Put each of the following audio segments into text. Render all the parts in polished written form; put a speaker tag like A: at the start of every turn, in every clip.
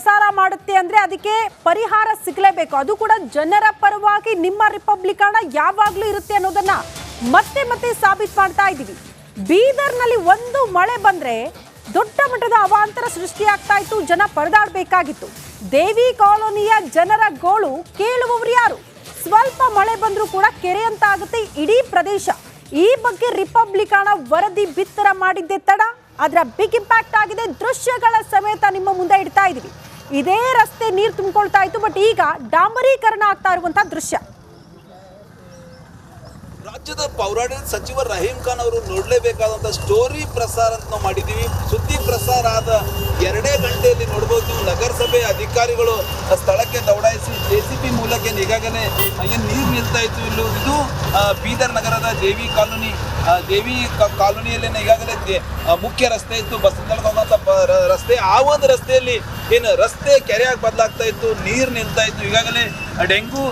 A: ಪ್ರಸಾರ ಮಾಡುತ್ತೆ ಅಂದ್ರೆ ಅದಕ್ಕೆ ಪರಿಹಾರ ಸಿಗಲೇಬೇಕು. ಅದು ಕೂಡ ಜನರ ಪರವಾಗಿ ನಿಮ್ಮ ರಿಪಬ್ಲಿಕ್ ಯಾವಾಗ್ಲೂ ಇರುತ್ತೆ ಅನ್ನೋದನ್ನ ಮತ್ತೆ ಮತ್ತೆ ಸಾಬೀತು ಮಾಡ್ತಾ ಇದ್ದೀವಿ. ಬೀದರ್ನಲ್ಲಿ ಒಂದು ಮಳೆ ಬಂದ್ರೆ ದೊಡ್ಡ ಮಟ್ಟದ ಅವಾಂತರ ಸೃಷ್ಟಿಯಾಗ್ತಾ ಇತ್ತು, ಜನ ಪರದಾಡಬೇಕಾಗಿತ್ತು. ದೇವಿ ಕಾಲೋನಿಯ ಜನರ ಗೋಳು ಕೇಳುವವರು ಯಾರು? ಸ್ವಲ್ಪ ಮಳೆ ಬಂದ್ರೂ ಕೂಡ ಕೆರೆ ಅಂತ ಆಗುತ್ತೆ ಇಡೀ ಪ್ರದೇಶ. ಈ ಬಗ್ಗೆ ರಿಪಬ್ಲಿಕ್ ವರದಿ ಬಿತ್ತರ ಮಾಡಿದ್ದೆ ತಡ, ಅದರ ಬಿಗ್ ಇಂಪ್ಯಾಕ್ಟ್ ಆಗಿದೆ. ದೃಶ್ಯಗಳ ಸಮೇತ ನಿಮ್ಮ ಮುಂದೆ ಇಡ್ತಾ ಇದೀವಿ. ಇದೇ ರಸ್ತೆ ನೀರು ತುಂಬಿಕೊಳ್ತಾ ಇತ್ತು, ಬಟ್ ಈಗ ಡಾಂಬರೀಕರಣ ಆಗ್ತಾ ಇರುವಂತಹ ದೃಶ್ಯ.
B: ರಾಜ್ಯದ ಪೌರಾಡಳಿತ ಸಚಿವ ರಹೀಂ ಖಾನ್ ಅವರು ನೋಡಲೇಬೇಕಾದಂಥ ಸ್ಟೋರಿ ಪ್ರಸಾರ ಅಂತ ನಾವು ಮಾಡಿದ್ದೀವಿ. ಸುದ್ದಿ ಪ್ರಸಾರ ಆದ 2 ಗಂಟೆಯಲ್ಲಿ ನೋಡ್ಬೋದು ನೀವು ನಗರಸಭೆ ಅಧಿಕಾರಿಗಳು ಸ್ಥಳಕ್ಕೆ ದೌಡಾಯಿಸಿ JCB ಮೂಲಕ ಈಗಾಗಲೇ ಏನು ನೀರು ನಿಲ್ತಾ ಇತ್ತು. ಇದು ಬೀದರ್ ನಗರದ ದೇವಿ ಕಾಲೋನಿಯಲ್ಲೇನೆ ಈಗಾಗಲೇ ಮುಖ್ಯ ರಸ್ತೆ ಇತ್ತು, ಬಸ್ ನಿಲ್ದಾಣಕ್ಕೆ ಹೋಗುವಂಥ ರಸ್ತೆ. ಆ ಒಂದು ರಸ್ತೆಯಲ್ಲಿ ಏನು ರಸ್ತೆ ಕೆರೆಯಾಗಿ ಬದಲಾಗ್ತಾ ಇತ್ತು, ನೀರು ನಿಲ್ತಾ ಇತ್ತು. ಈಗಾಗಲೇ ಡೆಂಗು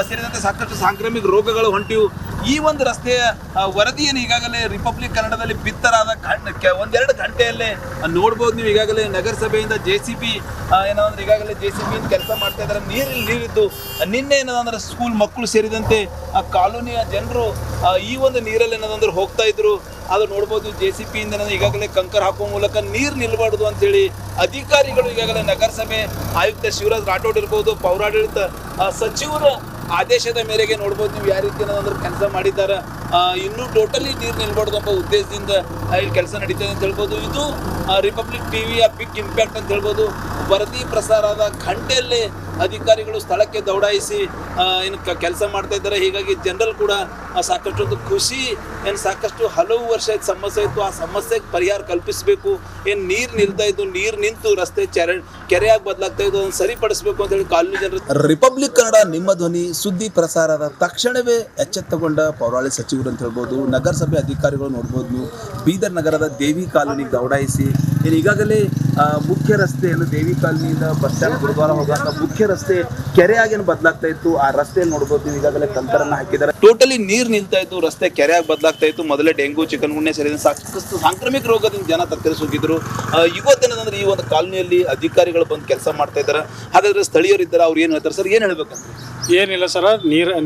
B: ಸೇರಿದಂತೆ ಸಾಕಷ್ಟು ಸಾಂಕ್ರಾಮಿಕ ರೋಗಗಳು ಹೊಂಟಿವು. ಈ ಒಂದು ರಸ್ತೆಯ ವರದಿಯನ್ನು ಈಗಾಗಲೇ ರಿಪಬ್ಲಿಕ್ ಕನ್ನಡದಲ್ಲಿ ಬಿತ್ತರಾದ 1-2 ಗಂಟೆಯಲ್ಲೇ ನೋಡ್ಬೋದು ನೀವು. ಈಗಾಗಲೇ ನಗರಸಭೆಯಿಂದ JCB ಏನಂದ್ರೆ ಈಗಾಗಲೇ JCB ಕೆಲಸ ಮಾಡ್ತಾ ಇದ್ದಾರೆ. ನೀರಿದ್ದು ನಿನ್ನೆ ಏನಂದ್ರೆ ಸ್ಕೂಲ್ ಮಕ್ಕಳು ಸೇರಿದಂತೆ ಆ ಕಾಲೋನಿಯ ಜನರು ಈ ಒಂದು ನೀರಲ್ಲಿ ಏನಂದ್ರೆ ಹೋಗ್ತಾ ಇದ್ರು. ಅದು ನೋಡ್ಬೋದು JCB ಇಂದ ಈಗಾಗಲೇ ಕಂಕರ್ ಹಾಕುವ ಮೂಲಕ ನೀರು ನಿಲ್ಬಾರ್ದು ಅಂತೇಳಿ ಅಧಿಕಾರಿಗಳು ಈಗಾಗಲೇ ನಗರಸಭೆ ಆಯುಕ್ತ ಶಿವರಾಜ್ ರಾಠೋಡ್ ಇರ್ಬೋದು, ಪೌರಾಡಳಿತ ಸಚಿವರ ಆದೇಶದ ಮೇರೆಗೆ ನೋಡ್ಬೋದು ನೀವು ಯಾವ ರೀತಿ ಏನಂದ್ರೆ ಕೆಲಸ ಮಾಡಿದ್ದಾರೆ. ಇನ್ನೂ ಟೋಟಲಿ ನೀರು ನಿಲ್ಬಾರ್ದು ಎಂಬ ಉದ್ದೇಶದಿಂದ ಇಲ್ಲಿ ಕೆಲಸ ನಡೀತದೆ ಅಂತ ಹೇಳ್ಬೋದು. ಇದು ರಿಪಬ್ಲಿಕ್ ಟಿವಿಯ ಬಿಗ್ ಇಂಪ್ಯಾಕ್ಟ್ ಅಂತ ಹೇಳ್ಬೋದು. ವರದಿ ಪ್ರಸಾರ ಆದ ಗಂಟೆಯಲ್ಲೇ ಅಧಿಕಾರಿಗಳು ಸ್ಥಳಕ್ಕೆ ದೌಡಾಯಿಸಿ ಏನು ಕೆಲಸ ಮಾಡ್ತಾ ಇದ್ದಾರೆ. ಹೀಗಾಗಿ ಜನರಲ್ ಕೂಡ ಸಾಕಷ್ಟು ಒಂದು ಖುಷಿ, ಏನು ಸಾಕಷ್ಟು ಹಲವು ವರ್ಷ ಸಮಸ್ಯೆ ಇತ್ತು, ಆ ಸಮಸ್ಯೆಗೆ ಪರಿಹಾರ ಕಲ್ಪಿಸಬೇಕು. ಏನು ನೀರು ನಿಲ್ತಾ ಇದ್ದು, ನೀರು ನಿಂತು ರಸ್ತೆ ಕೆರೆಯಾಗಿ ಬದಲಾಗ್ತಾ ಇದ್ದು, ಅದನ್ನು ಸರಿಪಡಿಸಬೇಕು ಅಂತ ಹೇಳಿ ಕಾಲೋನಿ ಜನರು. ರಿಪಬ್ಲಿಕ್ ಕನ್ನಡ ನಿಮ್ಮ ಧ್ವನಿ ಸುದ್ದಿ ಪ್ರಸಾರದ ತಕ್ಷಣವೇ ಎಚ್ಚೆತ್ತುಕೊಂಡ ಪೌರಾಡಳಿತ ಸಚಿವರು ಅಂತ ಹೇಳ್ಬೋದು. ನಗರಸಭೆ ಅಧಿಕಾರಿಗಳು ನೋಡ್ಬೋದು ನೀವು ಬೀದರ್ ನಗರದ ದೇವಿ ಕಾಲೋನಿಗೆ ದೌಡಾಯಿಸಿ ಏನು ಈಗಾಗಲೇ ಮುಖ್ಯ ರಸ್ತೆಯನ್ನು ದೇವಿ ಕಾಲೋನಿಯಿಂದ ಬಸ್ ಸ್ಟ್ಯಾಂಡ್ ಗುರುದ್ವಾರ ಹೋಗುವಂಥ ಮುಖ್ಯ ರಸ್ತೆ ಕೆರೆಯಾಗಿ ಬದಲಾಗ್ತಾ ಇತ್ತು. ಆ ರಸ್ತೆಯಲ್ಲಿ ನೋಡ್ಬೋದು ನೀವು ಈಗಾಗಲೇ ಕಂಕರನ್ನ ಹಾಕಿದ್ದಾರೆ. ಟೋಟಲಿ ನೀರು ನಿಲ್ತಾ ಇತ್ತು, ರಸ್ತೆ ಕೆರೆಯಾಗಿ ಬದಲಾಗ್ತಾ ಇತ್ತು. ಮೊದಲೇ ಡೆಂಗು, ಚಿಕನ್ ಗುನ್ಯಾ ಸೇರಿದಂತೆ ಸಾಕಷ್ಟು ಸಾಂಕ್ರಾಮಿಕ ರೋಗದಿಂದ ಜನ ತತ್ತರಿಸೋಗಿದ್ರು. ಇವತ್ತೇನಂದ್ರೆ ಈ ಒಂದು ಕಾಲೋನಿಯಲ್ಲಿ ಅಧಿಕಾರಿಗಳು ಬಂದು ಕೆಲಸ ಮಾಡ್ತಾ ಇದ್ದಾರೆ. ಹಾಗಾದ್ರೆ ಸ್ಥಳೀಯರು ಇದ್ದಾರೆ, ಅವ್ರು ಏನು ಹೇಳ್ತಾರೆ ಸರ್? ಏನು ಹೇಳ್ಬೇಕಂತ?
C: ಏನಿಲ್ಲ ಸರ್,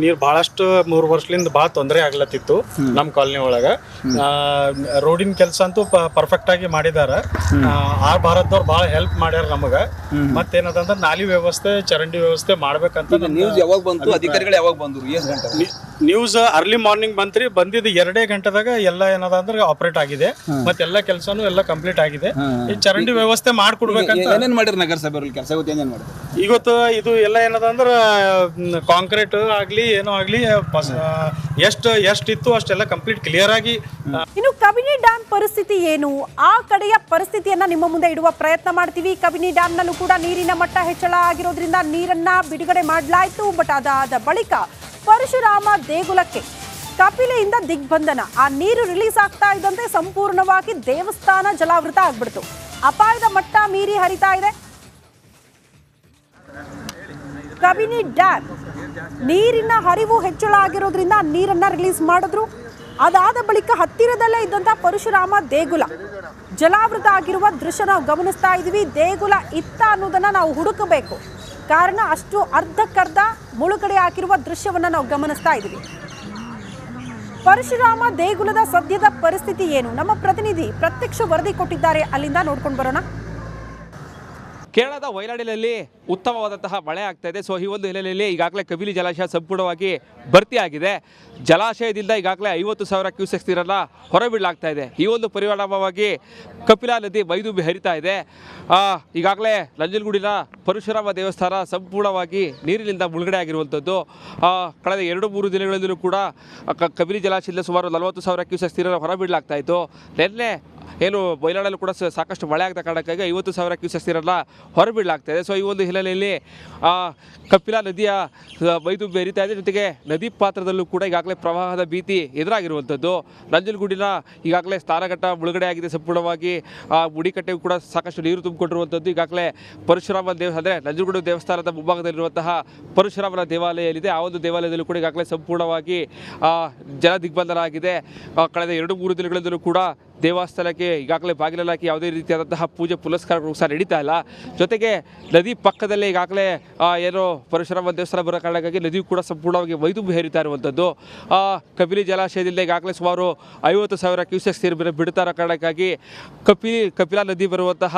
C: ನೀರು ಬಹಳಷ್ಟು 3 ವರ್ಷದಿಂದ ಭಾಳ ತೊಂದರೆ ಆಗ್ಲತ್ತಿತ್ತು ನಮ್ಮ ಕಾಲನಿ ಒಳಗೆ. ರೋಡಿನ ಕೆಲಸ ಅಂತೂ ಪರ್ಫೆಕ್ಟ್ ಆಗಿ ಮಾಡಿದಾರ. ಆರ್ ಭಾರತದವ್ರು ಭಾಳ ಹೆಲ್ಪ್ ಮಾಡ್ಯಾರ ನಮಗೆ. ಮತ್ತೇನದಂದ್ರೆ ನಾಲಿ ವ್ಯವಸ್ಥೆ, ಚರಂಡಿ ವ್ಯವಸ್ಥೆ ಮಾಡ್ಬೇಕಂತ.
B: ನ್ಯೂಸ್ ಯಾವಾಗ ಬಂತು? ಅಧಿಕಾರಿಗಳು ಯಾವಾಗ ಬಂದ್ರು? ಎಷ್ಟು ಗಂಟೆ
C: ನ್ಯೂಸ್? Early morning ಬಂತ್ರಿ. ಬಂದಿದ್ದು 2 ಗಂಟೆದಾಗ ಎಲ್ಲ ಏನದ ಅಂದ್ರೆ ಆಪರೇಟ್ ಆಗಿದೆ. ಮತ್ತೆಲ್ಲ ಕೆಲಸನೂ ಎಲ್ಲ ಕಂಪ್ಲೀಟ್ ಆಗಿದೆ. ಈ ಚರಂಡಿ ವ್ಯವಸ್ಥೆ ಮಾಡ್ಕೊಡ್ಬೇಕಂತ.
B: ಏನೇನ್ ಮಾಡಿದ್ರು ನಗರಸಭೆ ಕೆಲಸ? ಏನೇನ್ ಮಾಡಿದ್ರು
C: ಇವತ್ತು? ಇದು ಎಲ್ಲ ಏನದ ಅಂದ್ರೆ ಕಾಂಕ್ರೀಟ್ ಆಗ್ಲಿ ಏನೋ ಆಗ್ಲಿ ಎಷ್ಟಿತ್ತು ಅಷ್ಟೆಲ್ಲ ಕಂಪ್ಲೀಟ್ ಕ್ಲಿಯರ್ ಆಗಿ.
A: ಇನ್ನು ಕಬಿನಿ ಡ್ಯಾಮ್ ಪರಿಸ್ಥಿತಿ ಏನು? ಆ ಕಡೆಯ ಪರಿಸ್ಥಿತಿಯನ್ನ ನಿಮ್ಮ ಮುಂದೆ ಇಡುವ ಪ್ರಯತ್ನ ಮಾಡ್ತೀವಿ. ಕಬಿನಿ ಡ್ಯಾಮ್ ನಲ್ಲೂ ಕೂಡ ನೀರಿನ ಮಟ್ಟ ಹೆಚ್ಚಳ ಆಗಿರೋದ್ರಿಂದ ನೀರನ್ನ ಬಿಡುಗಡೆ ಮಾಡಲಾಯಿತು. ಬಟ್ ಅದಾದ ಬಳಿಕ ಪರಶುರಾಮ ದೇಗುಲಕ್ಕೆ ಕಪಿಲೆಯಿಂದ ದಿಗ್ಬಂಧನ. ಆ ನೀರು ರಿಲೀಸ್ ಆಗ್ತಾ ಇದ್ದಂತೆ ಸಂಪೂರ್ಣವಾಗಿ ದೇವಸ್ಥಾನ ಜಲಾವೃತ ಆಗ್ಬಿಡ್ತು. ಅಪಾಯದ ಮಟ್ಟ ಮೀರಿ ಹರಿತಾ ಇದೆ ಕಬಿನಿ ಡ್ಯಾಮ್. ನೀರಿನ ಹರಿವು ಹೆಚ್ಚಳ ಆಗಿರೋದ್ರಿಂದ ನೀರನ್ನ ರಿಲೀಸ್ ಮಾಡಿದ್ರು. ಅದಾದ ಬಳಿಕ ಹತ್ತಿರದಲ್ಲೇ ಇದ್ದಂತ ಪರಶುರಾಮ ದೇಗುಲ ಜಲಾವೃತ ಆಗಿರುವ ದೃಶ್ಯ ನಾವು ಗಮನಿಸ್ತಾ ಇದೀವಿ. ದೇಗುಲ ಇತ್ತ ಅನ್ನೋದನ್ನ ನಾವು ಹುಡುಕಬೇಕು, ಕಾರಣ ಅಷ್ಟು ಅರ್ಧಕ್ಕರ್ಧ ಮುಳುಗಡೆ ಹಾಕಿರುವ ದೃಶ್ಯವನ್ನ ನಾವು ಗಮನಿಸ್ತಾ ಇದೀವಿ. ಪರಶುರಾಮ ದೇಗುಲದ ಸದ್ಯದ ಪರಿಸ್ಥಿತಿ ಏನು? ನಮ್ಮ ಪ್ರತಿನಿಧಿ ಪ್ರತ್ಯಕ್ಷ ವರದಿ ಕೊಟ್ಟಿದ್ದಾರೆ, ಅಲ್ಲಿಂದ ನೋಡ್ಕೊಂಡು ಬರೋಣ.
D: ಕೇರಳದ ವಯನಾಡಿನಲ್ಲಿ ಉತ್ತಮವಾದಂತಹ ಮಳೆ ಆಗ್ತಾ ಇದೆ. ಸೊ ಈ ಒಂದು ಹಿನ್ನೆಲೆಯಲ್ಲಿ ಈಗಾಗಲೇ ಕಬಿನಿ ಜಲಾಶಯ ಸಂಪೂರ್ಣವಾಗಿ ಭರ್ತಿಯಾಗಿದೆ. ಜಲಾಶಯದಿಂದ ಈಗಾಗಲೇ 50,000 ಕ್ಯೂಸೆಕ್ಸ್ ನೀರನ್ನು ಹೊರಬಿಡಲಾಗ್ತಾ ಇದೆ. ಈ ಒಂದು ಪರಿಣಾಮವಾಗಿ ಕಪಿಲಾ ನದಿ ಮೈದುಂಬಿ ಹರಿತಾ ಇದೆ. ಈಗಾಗಲೇ ನಂಜನಗೂಡಿನ ಪರಶುರಾಮ ದೇವಸ್ಥಾನ ಸಂಪೂರ್ಣವಾಗಿ ನೀರಿನಿಂದ ಮುಳುಗಡೆ ಆಗಿರುವಂಥದ್ದು. ಕಳೆದ 2-3 ದಿನಗಳಲ್ಲೂ ಕೂಡ ಕಬಿನಿ ಜಲಾಶಯದಿಂದ ಸುಮಾರು 40,000 ಕ್ಯೂಸೆಕ್ಸ್ ನೀರನ್ನು ಹೊರಬಿಡಲಾಗ್ತಾ ಇತ್ತು. ನಿನ್ನೆ ಏನು ವಯನಾಡಲ್ಲೂ ಕೂಡ ಸಾಕಷ್ಟು ಮಳೆ ಆಗದ ಕಾರಣಕ್ಕಾಗಿ 50,000 ಕ್ಯೂಸೆಕ್ಸ್ ನೀರನ್ನು ಹೊರಬಿಡಲಾಗ್ತಾ ಇದೆ. ಸೊ ಈ ಒಂದು ಹಿನ್ನೆಲೆಯಲ್ಲಿ ಕಪಿಲಾ ನದಿಯ ಮೈದುಂಬಿ ಹರಿತಾ ಇದೆ. ಜೊತೆಗೆ ನದಿ ಪಾತ್ರದಲ್ಲೂ ಕೂಡ ಈಗಾಗಲೇ ಪ್ರವಾಹದ ಭೀತಿ ಎದುರಾಗಿರುವಂಥದ್ದು. ನಂಜನಗೂಡಿನ ಈಗಾಗಲೇ ಸ್ನಾನಘಟ್ಟ ಮುಳುಗಡೆ ಆಗಿದೆ ಸಂಪೂರ್ಣವಾಗಿ. ಮುಡಿಕಟ್ಟೆಗೂ ಕೂಡ ಸಾಕಷ್ಟು ನೀರು ತುಂಬಿಕೊಂಡಿರುವಂಥದ್ದು. ಈಗಾಗಲೇ ಪರಶುರಾಮ ಅಂದರೆ ನಂಜನಗೂಡು ದೇವಸ್ಥಾನದ ಮುಂಭಾಗದಲ್ಲಿರುವಂತಹ ಪರಶುರಾಮನ ದೇವಾಲಯ ಏನಿದೆ, ಆ ಒಂದು ದೇವಾಲಯದಲ್ಲೂ ಕೂಡ ಈಗಾಗಲೇ ಸಂಪೂರ್ಣವಾಗಿ ಜಲ ದಿಗ್ಬಂಧನ ಆಗಿದೆ. ಕಳೆದ 2-3 ದಿನಗಳಿಂದಲೂ ಕೂಡ ದೇವಸ್ಥಾನಕ್ಕೆ ಈಗಾಗಲೇ ಬಾಗಿಲೆಲ್ಲ ಹಾಕಿ ಯಾವುದೇ ರೀತಿಯಾದಂತಹ ಪೂಜೆ ಪುನಸ್ಕಾರಗಳು ಸಹ ನಡೀತಾ ಇಲ್ಲ. ಜೊತೆಗೆ ನದಿ ಪಕ್ಕದಲ್ಲೇ ಈಗಾಗಲೇ ಏನೋ ಪರಶುರಾಮ ದೇವಸ್ಥಾನ ಬರೋ ಕಾರಣಕ್ಕಾಗಿ ನದಿಯು ಕೂಡ ಸಂಪೂರ್ಣವಾಗಿ ಮೈದುಂಬಿ ಹರಿತಾ ಇರುವಂಥದ್ದು. ಕಪಿಲಿ ಜಲಾಶಯದಿಂದ ಈಗಾಗಲೇ ಸುಮಾರು 50,000 ಕ್ಯೂಸೆಕ್ಸ್ ನೀರು ಬಿಡ್ತಾ ಇರೋ ಕಾರಣಕ್ಕಾಗಿ ಕಪಿಲಾ ನದಿ ಬರುವಂತಹ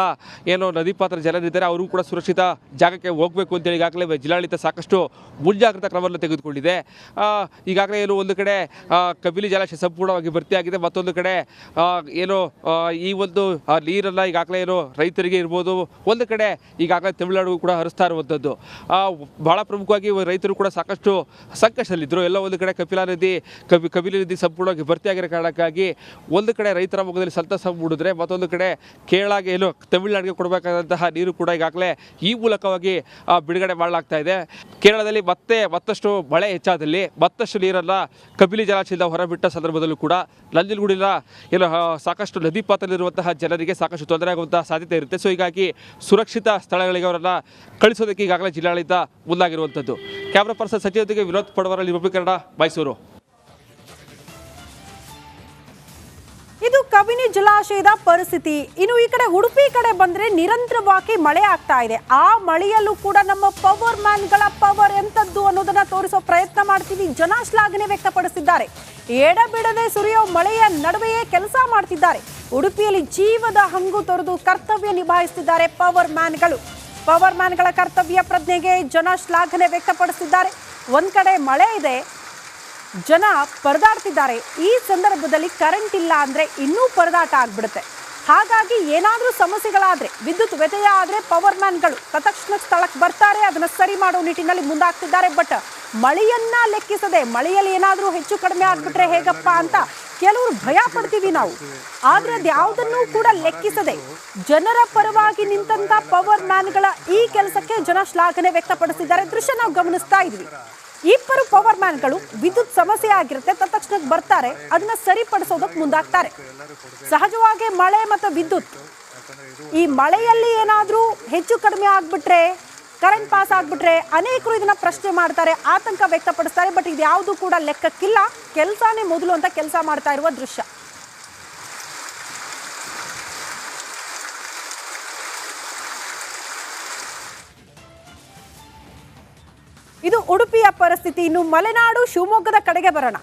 D: ಏನು ನದಿ ಪಾತ್ರ ಜನರಿದ್ದಾರೆ ಅವರು ಕೂಡ ಸುರಕ್ಷಿತ ಜಾಗಕ್ಕೆ ಹೋಗಬೇಕು ಅಂತೇಳಿ ಈಗಾಗಲೇ ಜಿಲ್ಲಾಡಳಿತ ಸಾಕಷ್ಟು ಮುಂಜಾಗ್ರತಾ ಕ್ರಮವನ್ನು ತೆಗೆದುಕೊಂಡಿದೆ. ಈಗಾಗಲೇ ಏನು ಒಂದು ಕಡೆ ಕಪಿಲಿ ಜಲಾಶಯ ಸಂಪೂರ್ಣವಾಗಿ ಭರ್ತಿಯಾಗಿದೆ, ಮತ್ತೊಂದು ಕಡೆ ಏನು ಈ ಒಂದು ನೀರನ್ನು ಈಗಾಗಲೇ ಏನು ರೈತರಿಗೆ ಇರ್ಬೋದು, ಒಂದು ಕಡೆ ಈಗಾಗಲೇ ತಮಿಳುನಾಡಿಗೂ ಕೂಡ ಹರಿಸ್ತಾ ಇರುವಂಥದ್ದು. ಬಹಳ ಪ್ರಮುಖವಾಗಿ ರೈತರು ಕೂಡ ಸಾಕಷ್ಟು ಸಂಕಷ್ಟದಲ್ಲಿದ್ದರು. ಎಲ್ಲ ಒಂದು ಕಡೆ ಕಪಿಲಿ ನದಿ ಸಂಪೂರ್ಣವಾಗಿ ಭರ್ತಿಯಾಗಿರೋ ಕಾರಣಕ್ಕಾಗಿ ಒಂದು ಕಡೆ ರೈತರ ಮುಖದಲ್ಲಿ ಸಂತಸ ಮೂಡಿದ್ರೆ, ಮತ್ತೊಂದು ಕಡೆ ಕೇರಳಗೆ ಏನು ತಮಿಳುನಾಡಿಗೆ ಕೊಡಬೇಕಾದಂತಹ ನೀರು ಕೂಡ ಈಗಾಗಲೇ ಈ ಮೂಲಕವಾಗಿ ಬಿಡುಗಡೆ ಮಾಡಲಾಗ್ತಾ ಇದೆ. ಕೇರಳದಲ್ಲಿ ಮತ್ತಷ್ಟು ಮಳೆ ಹೆಚ್ಚಾದಲ್ಲಿ ಮತ್ತಷ್ಟು ನೀರನ್ನು ಕಪಿಲಿ ಜಲಾಶಯದಿಂದ ಹೊರಬಿಟ್ಟ ಸಂದರ್ಭದಲ್ಲೂ ಕೂಡ ನಂಜನಗೂಡಿನ ಏನು ಸಾಕಷ್ಟು ನದಿ ಪಾತ್ರದಲ್ಲಿರುವಂತಹ ಜನರಿಗೆ ಸಾಕಷ್ಟು ತೊಂದರೆ ಆಗುವಂತಹ ಸಾಧ್ಯತೆ ಇರುತ್ತೆ. ಸೊ ಹೀಗಾಗಿ ಸುರಕ್ಷಿತ ಸ್ಥಳಗಳಿಗೆ ಅವರನ್ನು ಕಳಿಸೋದಕ್ಕೆ ಈಗಾಗಲೇ ಜಿಲ್ಲಾಡಳಿತ ಮುಂದಾಗಿರುವಂಥದ್ದು. ಕ್ಯಾಮ್ರಾ ಪರ್ಸನ್ ಸಚಿವರಿಗೆ ವಿನೋದ್ ಪಡವರ, ರಿಪಬ್ಲಿಕ್ ಕನ್ನಡ, ಮೈಸೂರು.
A: ಇದು ಕಬಿನಿ ಜಲಾಶಯದ ಪರಿಸ್ಥಿತಿ. ಇನ್ನು ಈ ಕಡೆ ಉಡುಪಿ ಕಡೆ ಬಂದ್ರೆ ನಿರಂತರವಾಗಿ ಮಳೆ ಆಗ್ತಾ ಇದೆ. ಆ ಮಳೆಯಲ್ಲೂ ಕೂಡ ನಮ್ಮ ಪವರ್ ಮ್ಯಾನ್ಗಳ ಪವರ್ ಎಂತದ್ದು ಅನ್ನೋದನ್ನ ತೋರಿಸೋ ಪ್ರಯತ್ನ ಮಾಡ್ತೀವಿ. ಜನ ಶ್ಲಾಘನೆ ವ್ಯಕ್ತಪಡಿಸಿದ್ದಾರೆ. ಎಡಬಿಡದೆ ಸುರಿಯೋ ಮಳೆಯ ನಡುವೆಯೇ ಕೆಲಸ ಮಾಡ್ತಿದ್ದಾರೆ. ಉಡುಪಿಯಲ್ಲಿ ಜೀವದ ಹಂಗು ತೊರೆದು ಕರ್ತವ್ಯ ನಿಭಾಯಿಸುತ್ತಿದ್ದಾರೆ ಪವರ್ ಮ್ಯಾನ್ಗಳ ಕರ್ತವ್ಯ ಪ್ರಜ್ಞೆಗೆ ಜನ ಶ್ಲಾಘನೆ ವ್ಯಕ್ತಪಡಿಸಿದ್ದಾರೆ. ಒಂದ್ ಕಡೆ ಮಳೆ ಇದೆ, ಜನ ಪರದಾಡ್ತಿದ್ದಾರೆ. ಈ ಸಂದರ್ಭದಲ್ಲಿ ಕರೆಂಟ್ ಇಲ್ಲ ಅಂದ್ರೆ ಇನ್ನೂ ಪರದಾಟ ಆಗ್ಬಿಡುತ್ತೆ. ಹಾಗಾಗಿ ಏನಾದರೂ ಸಮಸ್ಯೆಗಳಾದ್ರೆ, ವಿದ್ಯುತ್ ವ್ಯತ್ಯಯ ಆದ್ರೆ ಪವರ್ ಮ್ಯಾನ್ಗಳು ತತ್ಕ್ಷಣ ಸ್ಥಳಕ್ಕೆ ಬರ್ತಾರೆ, ಅದನ್ನ ಸರಿ ಮಾಡೋ ನಿಟ್ಟಿನಲ್ಲಿ ಮುಂದಾಗ್ತಿದ್ದಾರೆ. ಬಟ್ ಮಳೆಯನ್ನ ಲೆಕ್ಕಿಸದೆ, ಮಳೆಯಲ್ಲಿ ಏನಾದರೂ ಹೆಚ್ಚು ಕಡಿಮೆ ಆಗ್ಬಿಟ್ರೆ ಹೇಗಪ್ಪ ಅಂತ ಕೆಲವರು ಭಯ ಪಡ್ತೀವಿ ನಾವು. ಆದ್ರೆ ಅದ್ಯಾವುದನ್ನು ಕೂಡ ಲೆಕ್ಕಿಸದೆ ಜನರ ಪರವಾಗಿ ನಿಂತ ಪವರ್ ಮ್ಯಾನ್ಗಳ ಈ ಕೆಲಸಕ್ಕೆ ಜನ ಶ್ಲಾಘನೆ ವ್ಯಕ್ತಪಡಿಸಿದ್ದಾರೆ. ದೃಶ್ಯ ನಾವು ಗಮನಿಸ್ತಾ ಇದ್ವಿ. ಇಬ್ಬರು ಪವರ್ ಮ್ಯಾನ್ಗಳು ವಿದ್ಯುತ್ ಸಮಸ್ಯೆ ಆಗಿರುತ್ತೆ, ತತ್ಕ್ಷಣಕ್ಕೆ ಬರ್ತಾರೆ, ಅದನ್ನ ಸರಿಪಡಿಸೋದಕ್ಕೆ ಮುಂದಾಗ್ತಾರೆ. ಸಹಜವಾಗಿ ಮಳೆ ಮತ್ತು ವಿದ್ಯುತ್, ಈ ಮಳೆಯಲ್ಲಿ ಏನಾದರೂ ಹೆಚ್ಚು ಕಡಿಮೆ ಆಗ್ಬಿಟ್ರೆ, ಕರೆಂಟ್ ಪಾಸ್ ಆಗ್ಬಿಟ್ರೆ ಅನೇಕರು ಇದನ್ನ ಪ್ರಶ್ನೆ ಮಾಡ್ತಾರೆ, ಆತಂಕ ವ್ಯಕ್ತಪಡಿಸ್ತಾರೆ. ಬಟ್ ಇದು ಯಾವುದು ಕೂಡ ಲೆಕ್ಕಕ್ಕಿಲ್ಲ. ಕೆಲಸನೇ ಮೊದಲು ಅಂತ ಕೆಲಸ ಮಾಡ್ತಾ ಇರುವ ದೃಶ್ಯ. ಇದು ಉಡುಪಿಯ ಪರಿಸ್ಥಿತಿ. ಇನ್ನು ಮಲೆನಾಡು ಶಿವಮೊಗ್ಗದ ಕಡೆಗೆ ಬರೋಣ.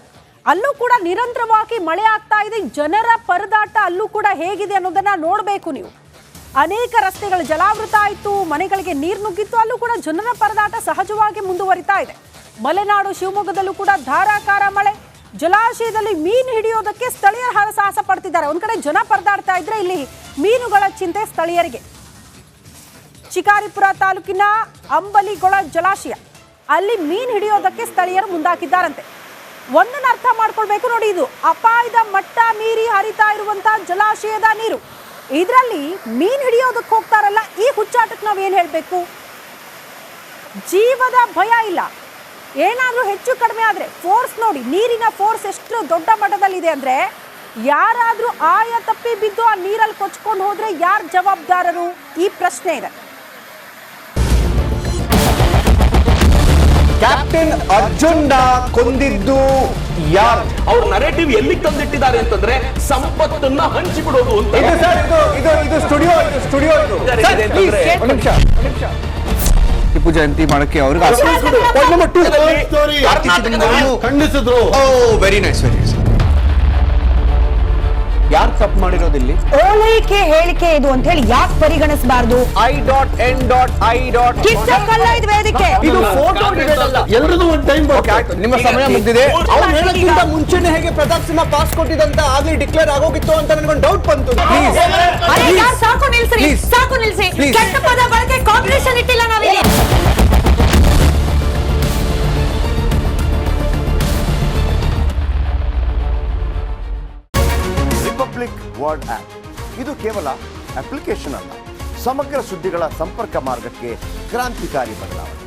A: ಅಲ್ಲೂ ಕೂಡ ನಿರಂತರವಾಗಿ ಮಳೆ ಆಗ್ತಾ ಇದೆ. ಜನರ ಪರದಾಟ ಅಲ್ಲೂ ಕೂಡ ಹೇಗಿದೆ ಅನ್ನೋದನ್ನ ನೋಡಬೇಕು ನೀವು. ಅನೇಕ ರಸ್ತೆಗಳು ಜಲಾವೃತ ಆಯಿತು, ಮನೆಗಳಿಗೆ ನೀರು ನುಗ್ಗಿತ್ತು. ಅಲ್ಲೂ ಕೂಡ ಜನರ ಪರದಾಟ ಸಹಜವಾಗಿ ಮುಂದುವರಿತಾ ಇದೆ. ಮಲೆನಾಡು ಶಿವಮೊಗ್ಗದಲ್ಲೂ ಕೂಡ ಧಾರಾಕಾರ ಮಳೆ. ಜಲಾಶಯದಲ್ಲಿ ಮೀನು ಹಿಡಿಯೋದಕ್ಕೆ ಸ್ಥಳೀಯರು ಹರಸಾಹಸ ಪಡ್ತಿದ್ದಾರೆ. ಒಂದ್ ಕಡೆ ಜನ ಪರದಾಡ್ತಾ ಇದ್ರೆ, ಇಲ್ಲಿ ಮೀನುಗಳ ಚಿಂತೆ ಸ್ಥಳೀಯರಿಗೆ. ಶಿಕಾರಿಪುರ ತಾಲೂಕಿನ ಅಂಬಲಿಗೊಳ ಜಲಾಶಯ, ಅಲ್ಲಿ ಮೀನು ಹಿಡಿಯೋದಕ್ಕೆ ಸ್ಥಳೀಯರು ಮುಂದಾಕಿದ್ದಾರಂತೆ. ಒಂದನ್ನು ಅರ್ಥ ಮಾಡ್ಕೊಳ್ಬೇಕು ನೋಡಿ, ಇದು ಅಪಾಯದ ಮಟ್ಟ ಮೀರಿ ಹರಿತಾ ಇರುವಂತಹ ಜಲಾಶಯದ ನೀರು. ಇದರಲ್ಲಿ ಮೀನು ಹಿಡಿಯೋದಕ್ಕೆ ಹೋಗ್ತಾರಲ್ಲ, ಈ ಹುಚ್ಚಾಟಕ್ಕೆ ನಾವು ಏನು ಹೇಳಬೇಕು? ಜೀವದ ಭಯ ಇಲ್ಲ. ಏನಾದರೂ ಹೆಚ್ಚು ಕಡಿಮೆ ಆದರೆ ಫೋರ್ಸ್ ನೋಡಿ, ನೀರಿನ ಫೋರ್ಸ್ ಎಷ್ಟು ದೊಡ್ಡ ಮಟ್ಟದಲ್ಲಿದೆ ಅಂದರೆ, ಯಾರಾದರೂ ಆಯ ತಪ್ಪಿ ಬಿದ್ದು ಆ ನೀರಲ್ಲಿ ಕೊಚ್ಕೊಂಡು ಹೋದರೆ ಯಾರು ಜವಾಬ್ದಾರರು? ಈ ಪ್ರಶ್ನೆ ಇದೆ.
E: ಕ್ಯಾಪ್ಟನ್ ಅರ್ಜುನ್ ಕೊಂದಿದ್ದು ಯಾರು?
F: ಅವ್ರ ನರೇಟಿವ್ ಎಲ್ಲಿ ತಂದಿಟ್ಟಿದ್ದಾರೆ ಅಂತಂದ್ರೆ ಸಂಪತ್ತನ್ನ ಹಂಚಿಬಿಡೋದು ಅಂತ.
E: ಇದು ಸ್ಟುಡಿಯೋ ಟಿಪ್ಪು ಜಯಂತಿ ಮಾಡಕ್ಕೆ ಅವ್ರಿಗೆ ಖಂಡಿಸಿದ್ರು. Very nice. ಯಾರು ತಪ್ಪು ಮಾಡಿರೋದಿಲ್ಲಿ?
G: ಓಲೈಕೆ ಹೇಳಿಕೆ ಇದು ಅಂತ ಹೇಳಿ ಯಾಕೆ ಪರಿಗಣಿಸಬಾರದು?
E: I.N.I.
G: ಇದು ವೇದಿಕೆ,
E: ಇದು ಫೋಟೋ ಎಲ್ಲರದು ಒಂದು ಟೈಮ್. ನಿಮ್ಮ ಸಮಯ ಮುಗಿದಿದೆ. ಅವ್ರು ಹೇಳೋಕ್ಕಿಂತ ಮುಂಚೆನೆ ಹೇಗೆ ಪ್ರತಾಪ್ ಸಿಂಹ ಪಾಸ್ ಕೊಟ್ಟಿದಂತ ಆಗ್ಲಿ ಡಿಕ್ಲೇರ್ ಆಗೋಗಿತ್ತು ಅಂತ ನನಗೊಂದು ಡೌಟ್ ಬಂತು.
G: ಸಾಕು ನಿಲ್ಸಿ. ಕೆಟ್ಟ ಪದ ಬಳಕೆ ಕಾಂಪಿಟೇಷನ್ ಇಟ್ಟಿಲ್ಲ ನಾವಿಲ್ಲಿ.
H: ರಿಪಬ್ಲಿಕ್ ವರ್ಲ್ಡ್ ಆಪ್ ಇದು ಕೇವಲ ಅಪ್ಲಿಕೇಶನ್ ಅಲ್ಲ, ಸಮಗ್ರ ಸುದ್ದಿಗಳ ಸಂಪರ್ಕ ಮಾರ್ಗಕ್ಕೆ ಕ್ರಾಂತಿಕಾರಿ ಬದಲಾವಣೆ.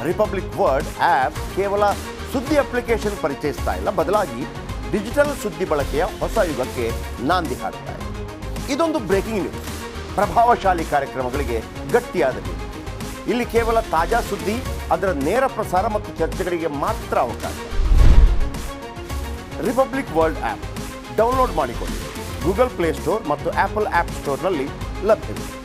H: ರಿಪಬ್ಲಿಕ್ ವರ್ಲ್ಡ್ ಆಪ್ ಕೇವಲ ಸುದ್ದಿ ಅಪ್ಲಿಕೇಶನ್ ಪರಿಚಯಿಸ್ತಾ ಇಲ್ಲ, ಬದಲಾಗಿ ಡಿಜಿಟಲ್ ಸುದ್ದಿ ಬಳಕೆಯ ಹೊಸ ಯುಗಕ್ಕೆ ನಾಂದಿ ಹಾಡ್ತಾ ಇದೆ. ಇದೊಂದು ಬ್ರೇಕಿಂಗ್ ನ್ಯೂಸ್, ಪ್ರಭಾವಶಾಲಿ ಕಾರ್ಯಕ್ರಮಗಳಿಗೆ ಗಟ್ಟಿಯಾದ ನ್ಯೂಸ್. ಇಲ್ಲಿ ಕೇವಲ ತಾಜಾ ಸುದ್ದಿ, ಅದರ ನೇರ ಪ್ರಸಾರ ಮತ್ತು ಚರ್ಚೆಗಳಿಗೆ ಮಾತ್ರ ಅವಕಾಶ. ರಿಪಬ್ಲಿಕ್ ವರ್ಲ್ಡ್ ಆಪ್ ಡೌನ್ಲೋಡ್ ಮಾಡಿಕೊಳ್ಳಿ ಗೂಗಲ್ ಪ್ಲೇ ಸ್ಟೋರ್ ಮತ್ತು ಆಪಲ್ ಆಪ್ ಸ್ಟೋರ್ನಲ್ಲಿ ಲಭ್ಯವಿದೆ.